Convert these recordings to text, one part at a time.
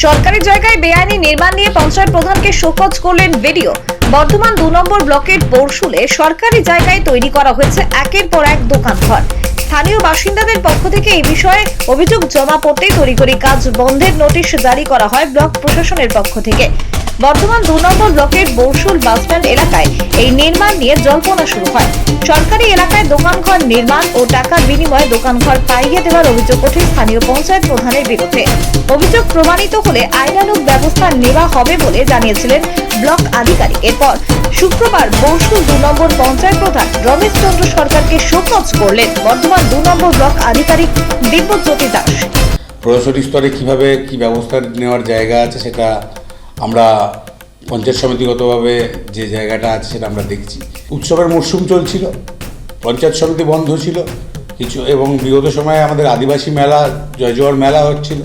সরকারি জায়গায় বেআইনি নির্মাণ নিয়ে পঞ্চায়েত প্রধানকে শোকজ করলেন ভিডিও। বর্ধমান 2 নম্বর ব্লকের বরশুলে সরকারি জায়গায় তৈরি করা হয়েছে একের পর এক দোকানঘর। স্থানীয় বাসিন্দাদের পক্ষ থেকে এই বিষয়ে অভিযোগ জমা পড়তেই তড়িঘড়ি কাজ বন্ধের নোটিশ জারি করা হয় ব্লক প্রশাসনের পক্ষ থেকে। বর্ধমান 2 নম্বর ব্লকের বরশুল বাসস্ট্যান্ড এলাকায় এই নির্মাণ নিয়ে জল্পনা শুরু হয়। সরকারি এলাকায় দোকানঘর নির্মাণ ও টাকার বিনিময়ে দোকানঘর পাইয়ে দেওয়ার অভিযোগ ওঠে স্থানীয় পঞ্চায়েত প্রধানের বিরুদ্ধে। অভিযোগ প্রমাণিত হলে আইনানুগ ব্যবস্থা নেওয়া হবে বলে জানিয়েছিলেন ব্লক আধিকারিক। এরপর শুক্রবার বরশুল 2 নম্বর পঞ্চায়েত প্রধান রমেশ চন্দ্র সরকারকে শোকজ করলেন বর্ধমান 2 নম্বর ব্লক আধিকারিক দিব্যজ্যোতি দাস। প্রশাসনিক স্তরে কিভাবে কি ব্যবস্থা নেওয়ার জায়গা আছে সেটা আমরা পঞ্চায়েত সমিতিগতভাবে যে জায়গাটা আছে সেটা আমরা দেখছি। উৎসবের মরশুম চলছিল, পঞ্চায়েত সমিতি বন্ধ ছিল কিছু, এবং বিগত সময়ে আমাদের আদিবাসী মেলা, জয়জোয়ার মেলা হচ্ছিল,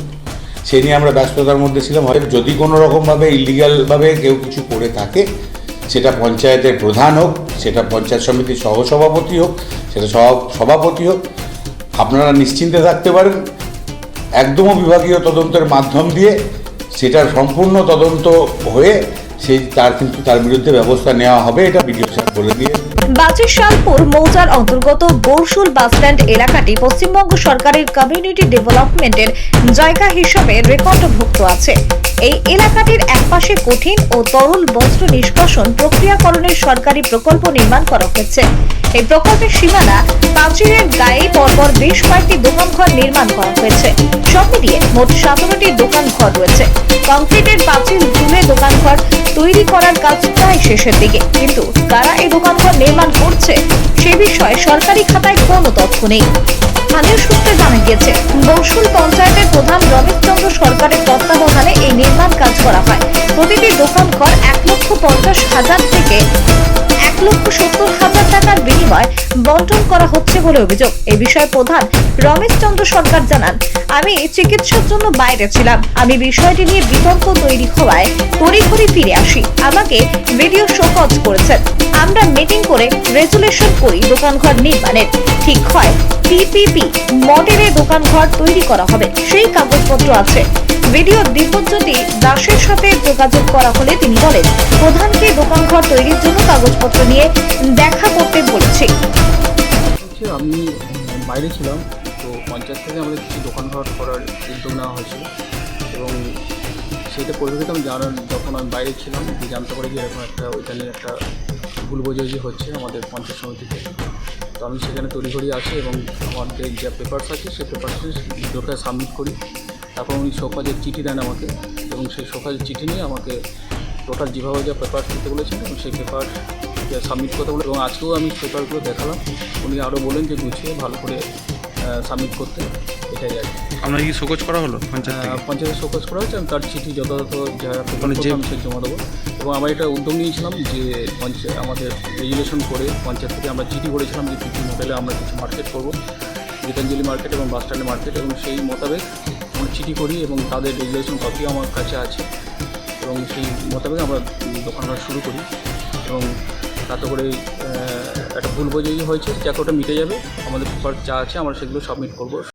সেই নিয়ে আমরা ব্যস্ততার মধ্যে ছিলাম। হয়তো যদি কোনো রকমভাবে ইলিগালভাবে কেউ কিছু করে থাকে, সেটা পঞ্চায়েতের প্রধান হোক, সেটা পঞ্চায়েত সমিতির সহসভাপতি হোক, সেটা সভাপতি হোক, আপনারা নিশ্চিন্তে থাকতে পারেন। একদমও বিভাগীয় তদন্তের মাধ্যম দিয়ে সেটার সম্পূর্ণ তদন্ত হয়ে তার বিরুদ্ধে ব্যবস্থা নেওয়া হবে, এটা বিডিও সাহেব বলে দিয়ে। বাজিশালপুর মৌজার অন্তর্গত বরশুল বাসস্ট্যান্ড এলাকাটি পশ্চিমবঙ্গ সরকারের কমিউনিটি ডেভেলপমেন্টের জায়গা হিসাবে রেকর্ডভুক্ত আছে। এই এলাকাটির একপাশে কঠিন ও তরল বস্ত্র নিষ্কাশন প্রক্রিয়াকরণের সরকারি প্রকল্প নির্মাণ করা হয়েছে। এই প্রকল্পের সীমানা প্রাচীরের গায়ে পরপর বেশ কয়েকটি দোকানঘর নির্মাণ করা হয়েছে। সব মিলিয়ে মোট 17টি দোকানঘর রয়েছে। কংক্রিটের পাঁচিল তুলে দোকানঘর তৈরি করার কাজ প্রায় শেষের দিকে, কিন্তু কারা এই দোকানঘর নির্মাণ করছে সে বিষয়ে সরকারি খাতায় কোনো তথ্য নেই। স্থানীয় সূত্রে জানা গিয়েছে, বরশুল পঞ্চায়েতের প্রধান রমেশ চন্দ্র সরকারের তত্ত্বাবধানে এই নির্মাণ কাজ করা হয়। প্রতিটি দোকানঘর 1,50,000 থেকে 1,70,000 টাকার বিনিময়ে বন্টন করা হচ্ছে বলে অভিযোগ। এই বিষয়ে প্রধান রমেশ চন্দ্র সরকার জানান, আমি চিকিৎসার জন্য বাইরে ছিলাম। আমি বিষয়টি নিয়ে বিতর্ক তৈরি হওয়ায় তড়িঘড়ি ফিরে আসি। আমাকে ভিডিও শোকজ করেছেন। আমরা মিটিং করে রেজুলেশন করি দোকানঘর নির্মাণের। ঠিক হয় পিপিপি মডেলে দোকানঘর তৈরি করা হবে, সেই কাগজপত্র আছে। ভিডিও দিব্যজ্যোতি দাসের সাথে যোগাযোগ করা হলে তিনি বলেন, প্রধানকে দোকানঘর তৈরির জন্য কাগজপত্র নিয়ে দেখা করতে বলেছি। আমি বাইরে ছিলাম, তো পঞ্চায়েত থেকে আমাদের কিছু দোকানঘর করার উদ্যোগ নেওয়া হয়েছিল, এবং সেইটা পরিপ্রেক্ষিতে যখন আমি বাইরে ছিলাম জানতে পারি যে এরকম ওইটা নিয়ে একটা ভুল বোঝাবুঝি হচ্ছে আমাদের পঞ্চায়েত সমিতিতে। তো আমি সেখানে তড়িঘড়ি আসি এবং আমাদের যে পেপারস আছে সেই পেপারসটা সাবমিট করি। তারপর উনি শোকজের চিঠি দেন আমাকে, এবং সেই শোকজের চিঠি নিয়ে আমাকে টোটাল যেভাবে যা পেপার দিতে বলেছেন এবং সেই পেপার সাবমিট করতে বলে, এবং আজকেও আমি পেপারগুলো দেখালাম। উনি আরও বলেন যে গুছিয়ে ভালো করে সাবমিট করতে, এটাই আর কি। আপনার কি শোকজ করা হলো পঞ্চায়েতে শোকজ করা হয়েছে, তার চিঠি যথাযথ যা পেপার আমি সে জমা দেবো। এবং আমরা এটা উদ্যোগ নিয়েছিলাম যে আমাদের রেজুলেশন করে পঞ্চায়েত থেকে আমরা চিঠি করেছিলাম যে পিপি মডেলে আমরা কিছু মার্কেট করবো, গীতাঞ্জলি মার্কেট এবং বাসস্ট্যান্ডে মার্কেট, এবং সেই মোতাবেক আমরা চিঠি করি এবং তাদের রেজুলেশন কপিও আমার কাছে আছে, এবং সেই মোতাবেক আমরা দোকানঘর শুরু করি। এবং তাতে করে একটা ভুল বোঝাবুঝি হয়েছে, যাকে ওটা মিটে যাবে। আমাদের পেপার যা আছে আমরা সেগুলো সাবমিট করবো।